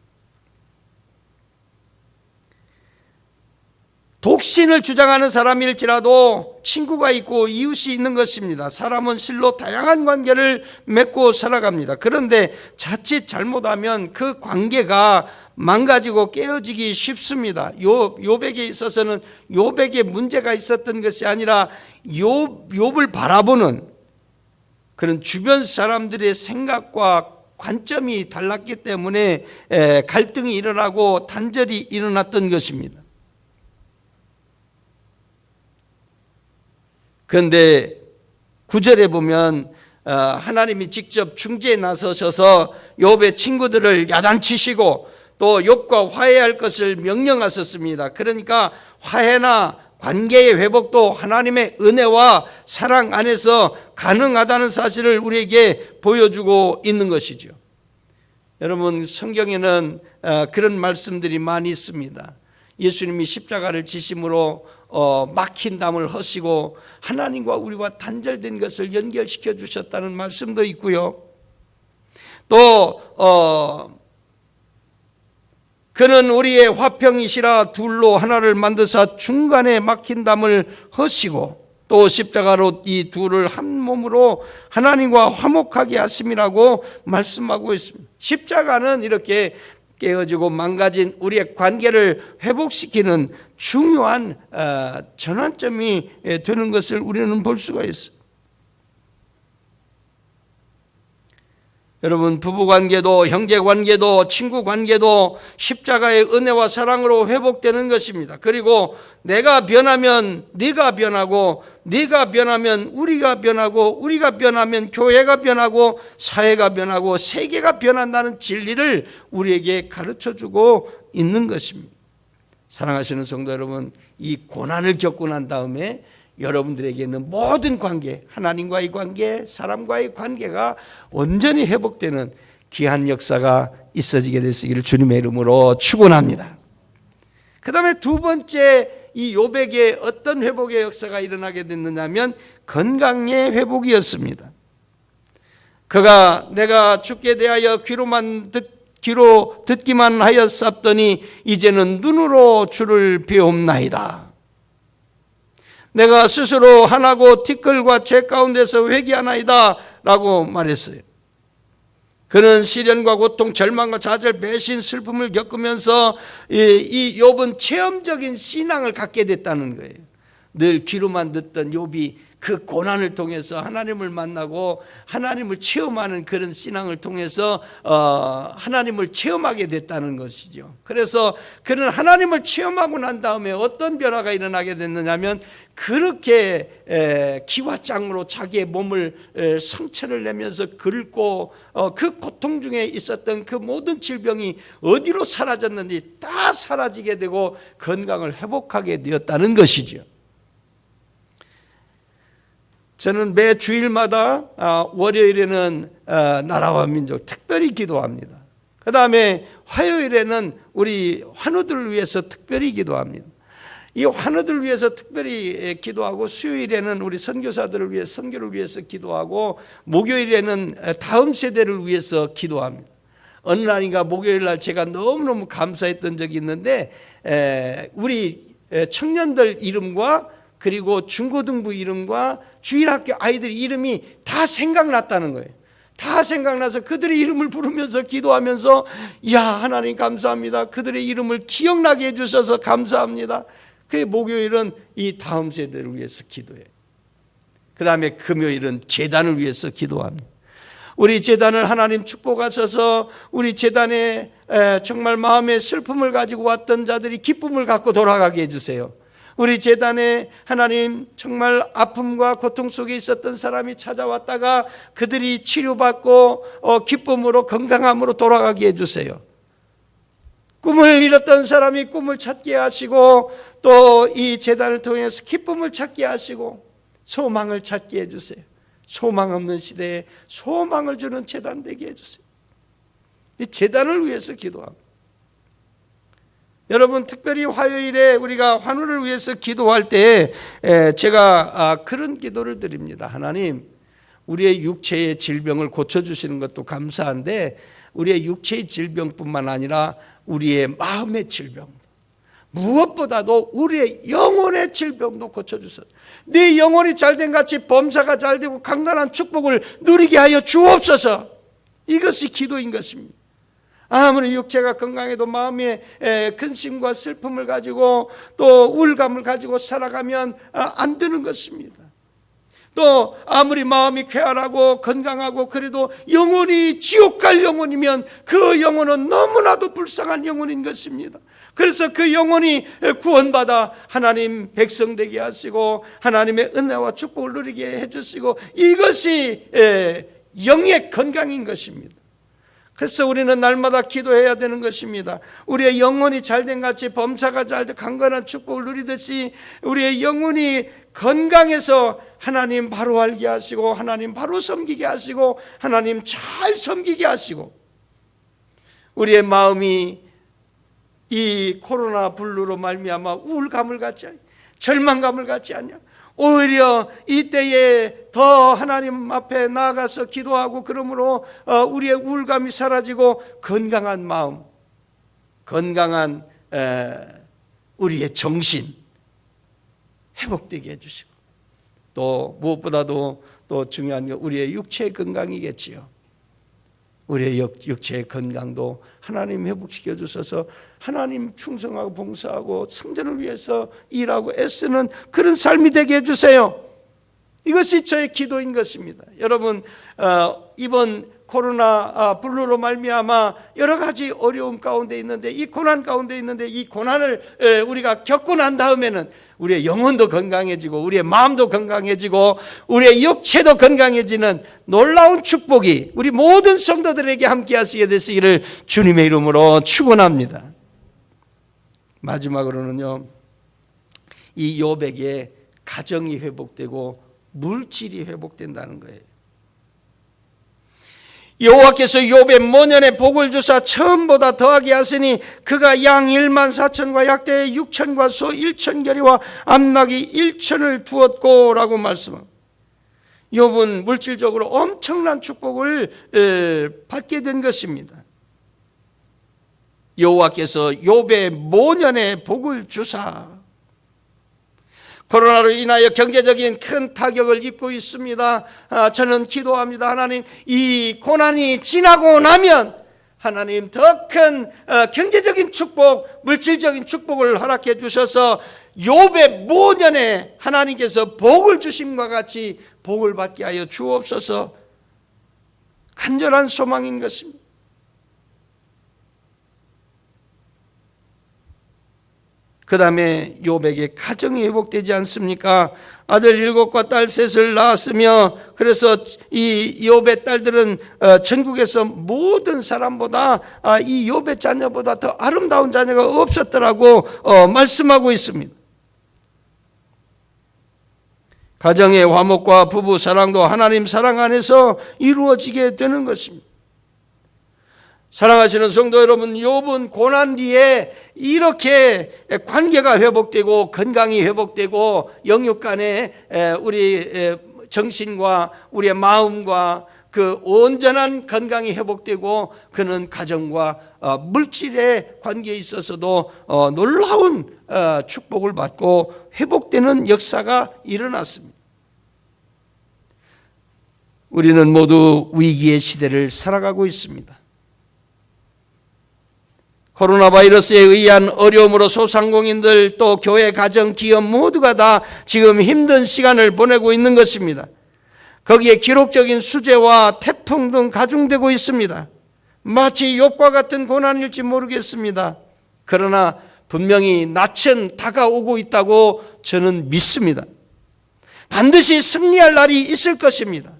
B: 독신을 주장하는 사람일지라도 친구가 있고 이웃이 있는 것입니다. 사람은 실로 다양한 관계를 맺고 살아갑니다. 그런데 자칫 잘못하면 그 관계가 망가지고 깨어지기 쉽습니다. 욥에게 있어서는 욥에게 문제가 있었던 것이 아니라 욥을 바라보는 그런 주변 사람들의 생각과 관점이 달랐기 때문에 갈등이 일어나고 단절이 일어났던 것입니다. 그런데 9절에 보면 하나님이 직접 중재에 나서셔서 욥의 친구들을 야단치시고 또 욥과 화해할 것을 명령하셨습니다. 그러니까 화해나 관계의 회복도 하나님의 은혜와 사랑 안에서 가능하다는 사실을 우리에게 보여주고 있는 것이죠. 여러분, 성경에는 그런 말씀들이 많이 있습니다. 예수님이 십자가를 지심으로 막힌 담을 허시고 하나님과 우리와 단절된 것을 연결시켜 주셨다는 말씀도 있고요. 또 그는 우리의 화평이시라 둘로 하나를 만드사 중간에 막힌 담을 허시고 또 십자가로 이 둘을 한 몸으로 하나님과 화목하게 하심이라고 말씀하고 있습니다. 십자가는 이렇게 깨어지고 망가진 우리의 관계를 회복시키는 중요한 전환점이 되는 것을 우리는 볼 수가 있어요. 여러분, 부부관계도 형제관계도 친구관계도 십자가의 은혜와 사랑으로 회복되는 것입니다. 그리고 내가 변하면 네가 변하고 네가 변하면 우리가 변하고 우리가 변하면 교회가 변하고 사회가 변하고 세계가 변한다는 진리를 우리에게 가르쳐주고 있는 것입니다. 사랑하시는 성도 여러분, 이 고난을 겪고 난 다음에 여러분들에게 있는 모든 관계, 하나님과의 관계, 사람과의 관계가 온전히 회복되는 귀한 역사가 있어지게 되시기를 주님의 이름으로 축원합니다. 그 다음에 두 번째, 이 욥에게 어떤 회복의 역사가 일어나게 됐느냐면 건강의 회복이었습니다. 그가 내가 주께 대하여 귀로 듣기만 하였사더니 이제는 눈으로 주를 배움나이다. 내가 스스로 하나고 티끌과 재 가운데서 회개하나이다 라고 말했어요. 그는 시련과 고통, 절망과 좌절, 배신, 슬픔을 겪으면서 이 욥은 체험적인 신앙을 갖게 됐다는 거예요. 늘 귀로만 듣던 욥이 그 고난을 통해서 하나님을 만나고 하나님을 체험하는 그런 신앙을 통해서 하나님을 체험하게 됐다는 것이죠. 그래서 그는 하나님을 체험하고 난 다음에 어떤 변화가 일어나게 됐느냐면 그렇게 기와장으로 자기의 몸을 상처를 내면서 긁고 그 고통 중에 있었던 그 모든 질병이 어디로 사라졌는지 다 사라지게 되고 건강을 회복하게 되었다는 것이죠. 저는 매 주일마다 월요일에는 나라와 민족 특별히 기도합니다. 그 다음에 화요일에는 우리 환우들을 위해서 특별히 기도합니다. 이 환우들을 위해서 특별히 기도하고 수요일에는 우리 선교사들을 위해 선교를 위해서 기도하고 목요일에는 다음 세대를 위해서 기도합니다. 어느 날인가 목요일 날 제가 너무너무 감사했던 적이 있는데 우리 청년들 이름과 그리고 중고등부 이름과 주일학교 아이들 이름이 다 생각났다는 거예요. 다 생각나서 그들의 이름을 부르면서 기도하면서 야 하나님 감사합니다. 그들의 이름을 기억나게 해주셔서 감사합니다. 그 목요일은 이 다음 세대를 위해서 기도해요. 그 다음에 금요일은 재단을 위해서 기도합니다. 우리 재단을 하나님 축복하셔서 우리 재단에 정말 마음의 슬픔을 가지고 왔던 자들이 기쁨을 갖고 돌아가게 해주세요. 우리 재단에 하나님 정말 아픔과 고통 속에 있었던 사람이 찾아왔다가 그들이 치료받고 기쁨으로 건강함으로 돌아가게 해주세요. 꿈을 잃었던 사람이 꿈을 찾게 하시고 또 이 재단을 통해서 기쁨을 찾게 하시고 소망을 찾게 해주세요. 소망 없는 시대에 소망을 주는 재단 되게 해주세요. 이 재단을 위해서 기도합니다. 여러분 특별히 화요일에 우리가 환우를 위해서 기도할 때 제가 그런 기도를 드립니다. 하나님 우리의 육체의 질병을 고쳐주시는 것도 감사한데 우리의 육체의 질병뿐만 아니라 우리의 마음의 질병 무엇보다도 우리의 영혼의 질병도 고쳐주소서. 네 영혼이 잘된 같이 범사가 잘되고 강건한 축복을 누리게 하여 주옵소서. 이것이 기도인 것입니다. 아무리 육체가 건강해도 마음의 근심과 슬픔을 가지고 또 우울감을 가지고 살아가면 안 되는 것입니다. 또 아무리 마음이 쾌활하고 건강하고 그래도 영혼이 지옥 갈 영혼이면 그 영혼은 너무나도 불쌍한 영혼인 것입니다. 그래서 그 영혼이 구원받아 하나님 백성 되게 하시고 하나님의 은혜와 축복을 누리게 해주시고 이것이 영의 건강인 것입니다. 그래서 우리는 날마다 기도해야 되는 것입니다. 우리의 영혼이 잘된 같이 범사가 잘돼 강건한 축복을 누리듯이 우리의 영혼이 건강해서 하나님 바로 알게 하시고 하나님 바로 섬기게 하시고 하나님 잘 섬기게 하시고 우리의 마음이 이 코로나 블루로 말미암아 우울감을 갖지 않냐 절망감을 갖지 않냐 오히려 이때에 더 하나님 앞에 나아가서 기도하고 그러므로 우리의 우울감이 사라지고 건강한 마음 건강한 우리의 정신 회복되게 해주시고 또 무엇보다도 또 중요한 건 우리의 육체의 건강이겠지요. 우리의 육체의 건강도 하나님 회복시켜 주셔서 하나님 충성하고 봉사하고 성전을 위해서 일하고 애쓰는 그런 삶이 되게 해주세요. 이것이 저의 기도인 것입니다. 여러분 이번 코로나 블루로 말미암아 여러 가지 어려움 가운데 있는데 이 고난 가운데 있는데 이 고난을 우리가 겪고 난 다음에는 우리의 영혼도 건강해지고 우리의 마음도 건강해지고 우리의 육체도 건강해지는 놀라운 축복이 우리 모든 성도들에게 함께 하시게 되시기를 주님의 이름으로 축원합니다. 마지막으로는요, 이 욥에게 가정이 회복되고 물질이 회복된다는 거예요. 여호와께서 욥의 모년에 복을 주사 처음보다 더하게 하시니 그가 양 1만 4천과 약대 6천과 소 1천결이와 암낙이 1천을 두었고 라고 말씀합니다. 욥은 물질적으로 엄청난 축복을 받게 된 것입니다. 여호와께서 욥의 모년에 복을 주사 코로나로 인하여 경제적인 큰 타격을 입고 있습니다. 저는 기도합니다. 하나님, 이 고난이 지나고 나면 하나님 더 큰 경제적인 축복, 물질적인 축복을 허락해 주셔서 욥의 무년에 하나님께서 복을 주심과 같이 복을 받게 하여 주옵소서. 간절한 소망인 것입니다. 그 다음에 욥에게 가정이 회복되지 않습니까? 아들 7과 딸 3을 낳았으며, 그래서 이 욥의 딸들은 전국에서 모든 사람보다 이 욥의 자녀보다 더 아름다운 자녀가 없었더라고 말씀하고 있습니다. 가정의 화목과 부부 사랑도 하나님 사랑 안에서 이루어지게 되는 것입니다. 사랑하시는 성도 여러분, 욥은 고난 뒤에 이렇게 관계가 회복되고 건강이 회복되고 영육 간에 우리 정신과 우리의 마음과 그 온전한 건강이 회복되고 그는 가정과 물질의 관계에 있어서도 놀라운 축복을 받고 회복되는 역사가 일어났습니다. 우리는 모두 위기의 시대를 살아가고 있습니다. 코로나 바이러스에 의한 어려움으로 소상공인들 또 교회, 가정, 기업 모두가 다 지금 힘든 시간을 보내고 있는 것입니다. 거기에 기록적인 수재와 태풍 등 가중되고 있습니다. 마치 욥과 같은 고난일지 모르겠습니다. 그러나 분명히 낯은 다가오고 있다고 저는 믿습니다. 반드시 승리할 날이 있을 것입니다.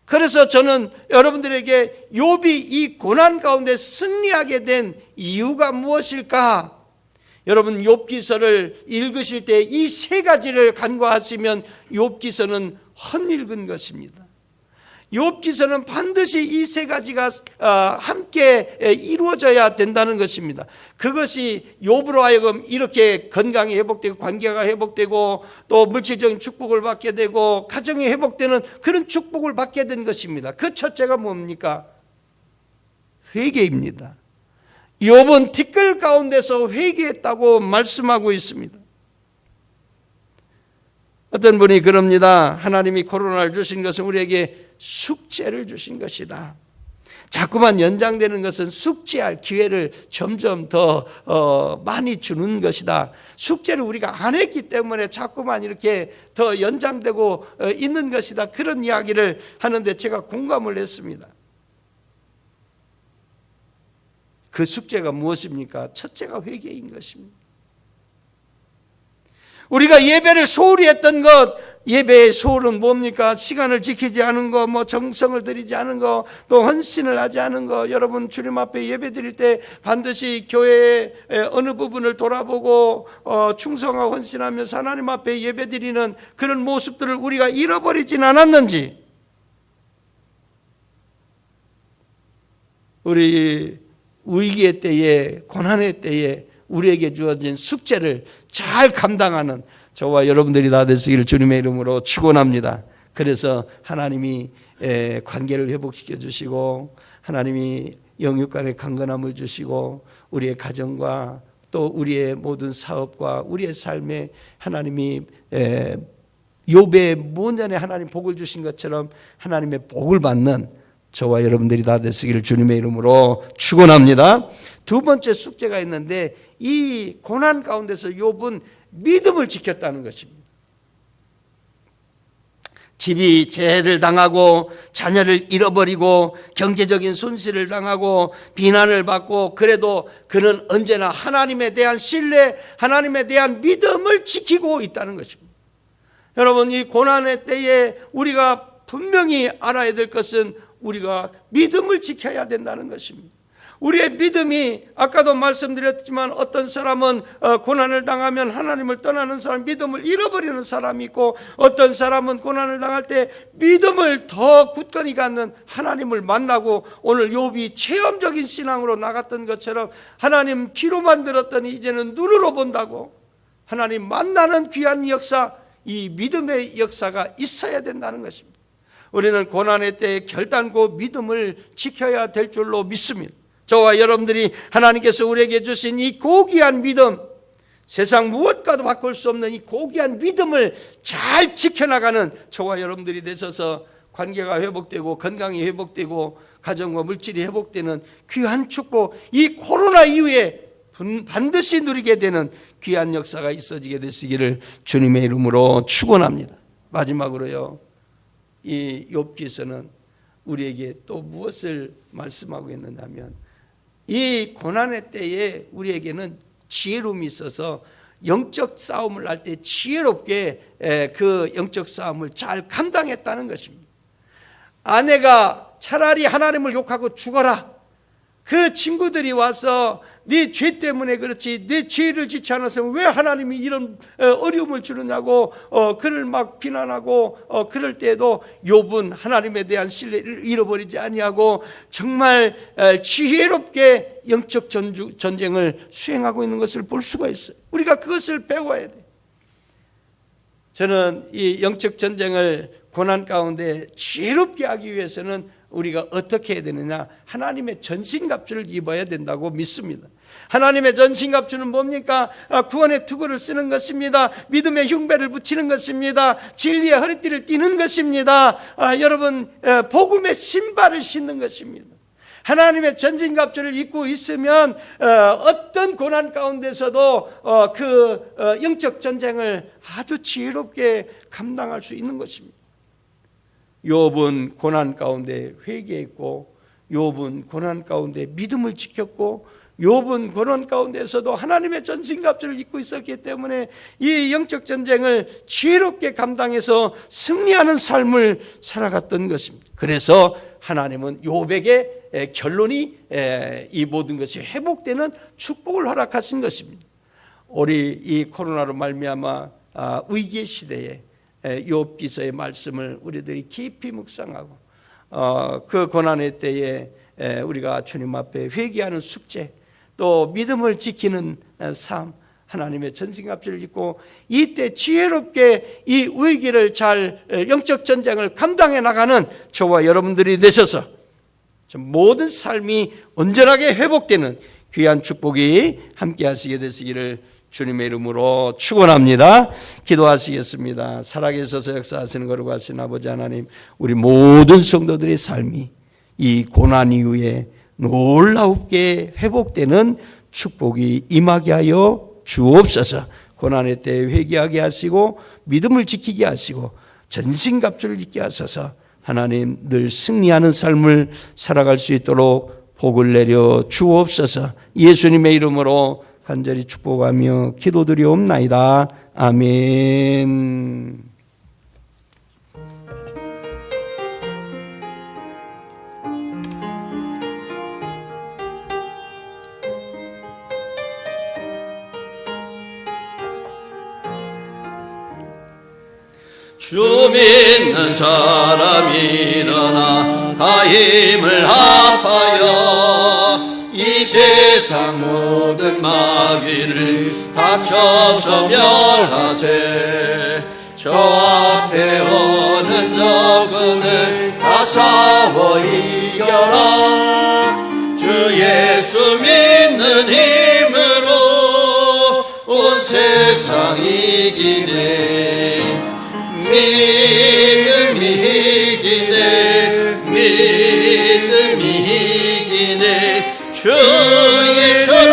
B: 그래서 저는 여러분들에게 욥이 이 고난 가운데 승리하게 된 이유가 무엇일까? 여러분, 욥기서를 읽으실 때 이 3가지를 간과하시면 욥기서는 헛읽은 것입니다. 욥기서는 반드시 이 3가지가 함께 이루어져야 된다는 것입니다. 그것이 욥으로 하여금 이렇게 건강이 회복되고 관계가 회복되고 또 물질적인 축복을 받게 되고 가정이 회복되는 그런 축복을 받게 된 것입니다. 그 첫째가 뭡니까? 회개입니다. 욥은 티끌 가운데서 회개했다고 말씀하고 있습니다. 어떤 분이 그럽니다. 하나님이 코로나를 주신 것은 우리에게 숙제를 주신 것이다. 자꾸만 연장되는 것은 숙제할 기회를 점점 더 많이 주는 것이다. 숙제를 우리가 안 했기 때문에 자꾸만 이렇게 더 연장되고 있는 것이다. 그런 이야기를 하는데 제가 공감을 했습니다. 그 숙제가 무엇입니까? 첫째가 회개인 것입니다. 우리가 예배를 소홀히 했던 것, 예배의 소홀은 뭡니까? 시간을 지키지 않은 거, 정성을 들이지 않은 거, 또 헌신을 하지 않은 거. 여러분, 주님 앞에 예배 드릴 때 반드시 교회의 어느 부분을 돌아보고 충성하고 헌신하면서 하나님 앞에 예배 드리는 그런 모습들을 우리가 잃어버리진 않았는지, 우리 위기의 때에, 고난의 때에 우리에게 주어진 숙제를 잘 감당하는 저와 여러분들이 다 되시기를 주님의 이름으로 축원합니다. 그래서 하나님이 관계를 회복시켜 주시고 하나님이 영육 간의 강건함을 주시고 우리의 가정과 또 우리의 모든 사업과 우리의 삶에 하나님이 욥의 무년에 하나님 복을 주신 것처럼 하나님의 복을 받는 저와 여러분들이 다 되시기를 주님의 이름으로 축원합니다. 두 번째 숙제가 있는데 이 고난 가운데서 욥은 믿음을 지켰다는 것입니다. 집이 재해를 당하고 자녀를 잃어버리고 경제적인 손실을 당하고 비난을 받고 그래도 그는 언제나 하나님에 대한 신뢰, 하나님에 대한 믿음을 지키고 있다는 것입니다. 여러분, 이 고난의 때에 우리가 분명히 알아야 될 것은 우리가 믿음을 지켜야 된다는 것입니다. 우리의 믿음이 아까도 말씀드렸지만 어떤 사람은 고난을 당하면 하나님을 떠나는 사람, 믿음을 잃어버리는 사람이 있고 어떤 사람은 고난을 당할 때 믿음을 더 굳건히 갖는 하나님을 만나고 오늘 욥이 체험적인 신앙으로 나갔던 것처럼 하나님 귀로만 들었더니 이제는 눈으로 본다고 하나님 만나는 귀한 역사, 이 믿음의 역사가 있어야 된다는 것입니다. 우리는 고난의 때에 결단코 믿음을 지켜야 될 줄로 믿습니다. 저와 여러분들이 하나님께서 우리에게 주신 이 고귀한 믿음, 세상 무엇과도 바꿀 수 없는 이 고귀한 믿음을 잘 지켜나가는 저와 여러분들이 되셔서 관계가 회복되고 건강이 회복되고 가정과 물질이 회복되는 귀한 축복, 이 코로나 이후에 반드시 누리게 되는 귀한 역사가 있어지게 되시기를 주님의 이름으로 축원합니다. 마지막으로요, 이 욥기서는 우리에게 또 무엇을 말씀하고 있느냐면, 이 고난의 때에 우리에게는 지혜로움이 있어서 영적 싸움을 할 때 지혜롭게 그 영적 싸움을 잘 감당했다는 것입니다. 아내가 차라리 하나님을 욕하고 죽어라, 그 친구들이 와서 네 죄 때문에 그렇지, 네 죄를 짓지 않았으면 왜 하나님이 이런 어려움을 주느냐고 그를 막 비난하고 그럴 때에도 욥은 하나님에 대한 신뢰를 잃어버리지 아니하고 정말 지혜롭게 영적 전쟁을 수행하고 있는 것을 볼 수가 있어요. 우리가 그것을 배워야 돼요. 저는 이 영적 전쟁을 고난 가운데 지혜롭게 하기 위해서는 우리가 어떻게 해야 되느냐, 하나님의 전신갑주를 입어야 된다고 믿습니다. 하나님의 전신갑주는 뭡니까? 구원의 투구를 쓰는 것입니다. 믿음의 흉배를 붙이는 것입니다. 진리의 허리띠를 띠는 것입니다. 여러분, 복음의 신발을 신는 것입니다. 하나님의 전신갑주를 입고 있으면 어떤 고난 가운데서도 그 영적 전쟁을 아주 지혜롭게 감당할 수 있는 것입니다. 욥은 고난 가운데 회개했고, 욥은 고난 가운데 믿음을 지켰고, 욥은 고난 가운데서도 하나님의 전신갑주를 입고 있었기 때문에 이 영적 전쟁을 지혜롭게 감당해서 승리하는 삶을 살아갔던 것입니다. 그래서 하나님은 욥에게 결론이 이 모든 것이 회복되는 축복을 허락하신 것입니다. 우리 이 코로나로 말미암아 위기의 시대에 욥기서의 말씀을 우리들이 깊이 묵상하고 그 고난의 때에 우리가 주님 앞에 회개하는 숙제, 또 믿음을 지키는 삶, 하나님의 전신갑주를 입고 이때 지혜롭게 이 위기를 잘 영적 전쟁을 감당해 나가는 저와 여러분들이 되셔서 모든 삶이 온전하게 회복되는 귀한 축복이 함께 하시게 되시기를 주님의 이름으로 축원합니다. 기도하시겠습니다. 살아계셔서 역사하시는 거룩하신 아버지 하나님, 우리 모든 성도들의 삶이 이 고난 이후에 놀랍게 회복되는 축복이 임하게 하여 주옵소서. 고난의 때에 회개하게 하시고 믿음을 지키게 하시고 전신갑주를 입게 하셔서 하나님 늘 승리하는 삶을 살아갈 수 있도록 복을 내려 주옵소서. 예수님의 이름으로 간절히 축복하며 기도드리옵나이다. 아멘.
A: 주 믿는 사람이 일어나 다 힘을 합하여 이 세상 모든 마귀를 다쳐서 멸하세. 저 앞에 오는 적군을 다 싸워 이겨라. 주 예수 믿는 힘으로 온 세상 이기네. 믿음이 이기네. 믿음이 이기네. 주 예수를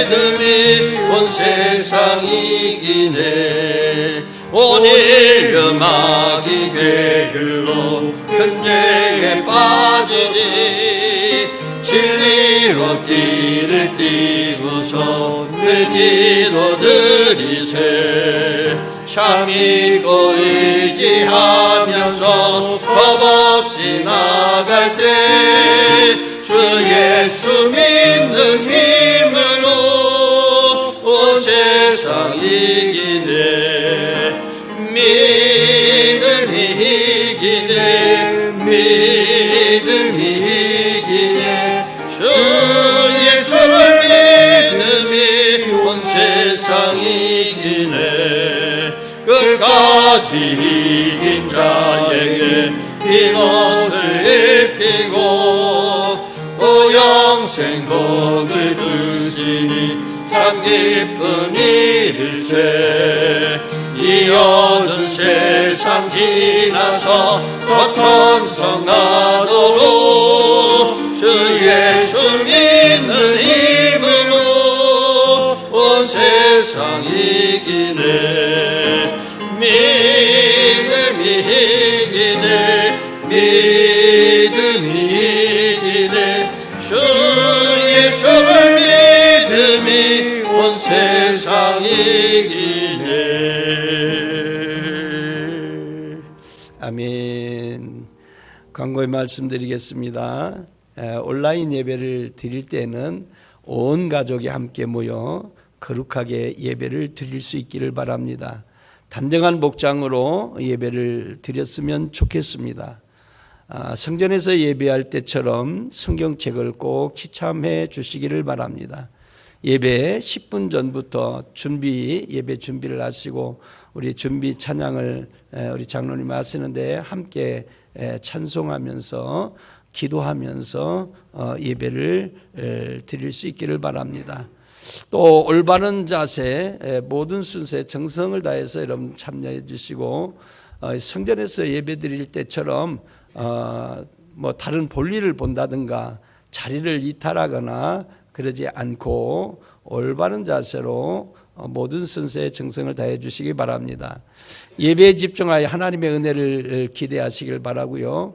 A: 믿음이 온 세상 이기네. 오늘 마귀 괴율로 큰 죄에 빠지니 진리로 띠를 띠고서 늘 기도드리세. 참 믿고 의지하면서 겁없이 나갈 때 주 예수 믿는 힘으로 온 세상 이기네. 믿음이 이기네. 믿음이 이기네. 주 예수를 믿음이 온 세상 이기네. 끝까지 이긴 자에게 흰 옷을 입히고 또 영생복을 주시니 참 기쁜 일일세. 이 어두운 세상 지나서 저 천성 가도록 주 예수 믿는 힘으로 온 세상 이기네 믿음이 이기네 믿음이 이기네 주 예수를 믿음이 온 세상 이기네.
B: 아멘. 광고의 말씀드리겠습니다. 온라인 예배를 드릴 때는 온 가족이 함께 모여 거룩하게 예배를 드릴 수 있기를 바랍니다. 단정한 복장으로 예배를 드렸으면 좋겠습니다. 성전에서 예배할 때처럼 성경책을 꼭 지참해 주시기를 바랍니다. 예배 10분 전부터 예배 준비를 하시고 우리 준비 찬양을 우리 장로님이 하시는데 함께 찬송하면서 기도하면서 예배를 드릴 수 있기를 바랍니다. 또 올바른 자세, 모든 순서에 정성을 다해서 여러분 참여해 주시고 성전에서 예배 드릴 때처럼 뭐 다른 볼일을 본다든가 자리를 이탈하거나 그러지 않고 올바른 자세로 모든 순서에 정성을 다해 주시기 바랍니다. 예배에 집중하여 하나님의 은혜를 기대하시길 바라고요.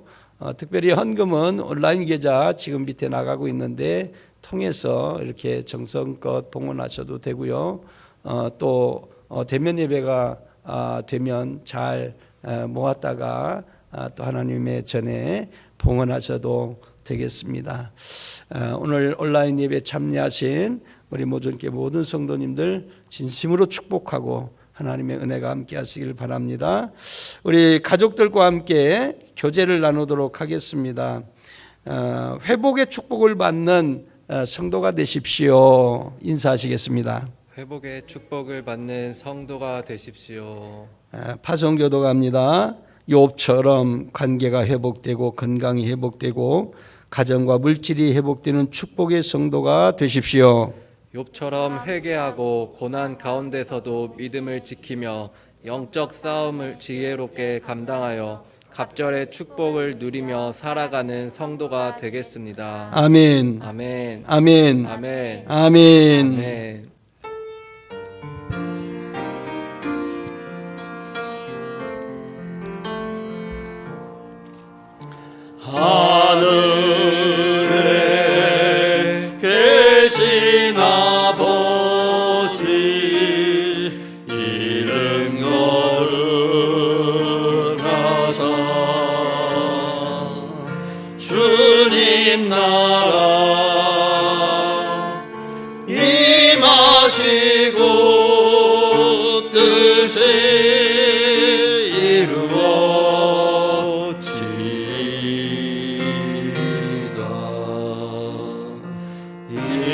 B: 특별히 헌금은 온라인 계좌 지금 밑에 나가고 있는데 통해서 이렇게 정성껏 봉헌하셔도 되고요. 또 대면 예배가 되면 잘 모았다가 또 하나님의 전에 봉헌하셔도 되겠습니다. 오늘 온라인 예배 참여하신 우리 모전교회 모든 성도님들 진심으로 축복하고 하나님의 은혜가 함께 하시길 바랍니다. 우리 가족들과 함께 교제를 나누도록 하겠습니다. 회복의 축복을 받는 성도가 되십시오. 인사하시겠습니다.
C: 회복의 축복을 받는 성도가 되십시오.
B: 파송교도가 합니다. 욥처럼 관계가 회복되고 건강이 회복되고 가정과 물질이 회복되는 축복의 성도가 되십시오.
C: 욥처럼 회개하고 고난 가운데서도 믿음을 지키며 영적 싸움을 지혜롭게 감당하여 갑절의 축복을 누리며 살아가는 성도가 되겠습니다.
B: 아멘.
C: 아멘.
B: 아멘.
C: 아멘.
B: 아멘.
C: 아멘.
A: 하늘에 계신 아버지 이름 거룩하사 주님 나라 임하시고 뜻을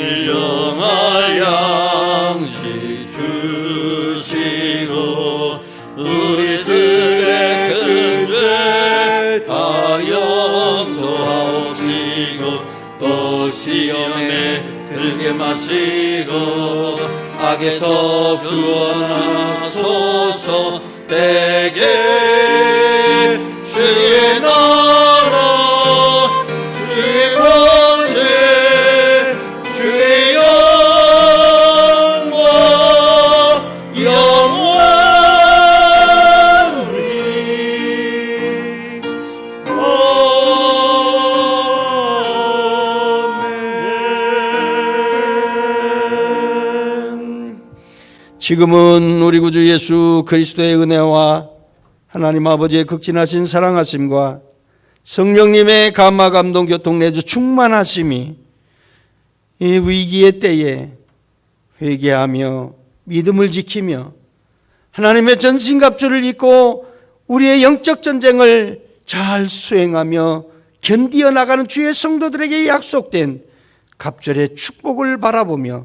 A: 일용할 양식 주시고 우리들의 큰 죄 다 용서하옵시고 또 시험에 들게 마시고 악에서 구원하소서. 내게 주의 나라 주의 권세 주의 영광 영원히 아멘.
B: 지금은 우리 구주 예수 그리스도의 은혜와 하나님 아버지의 극진하신 사랑하심과 성령님의 감화 감동 교통 내주 충만하심이 이 위기의 때에 회개하며 믿음을 지키며 하나님의 전신갑주를 입고 우리의 영적 전쟁을 잘 수행하며 견디어 나가는 주의 성도들에게 약속된 갑절의 축복을 바라보며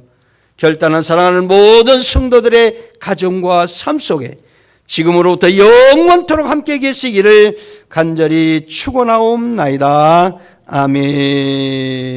B: 결단한 사랑하는 모든 성도들의 가정과 삶 속에 지금으로부터 영원토록 함께 계시기를 간절히 축원하옵나이다. 아멘.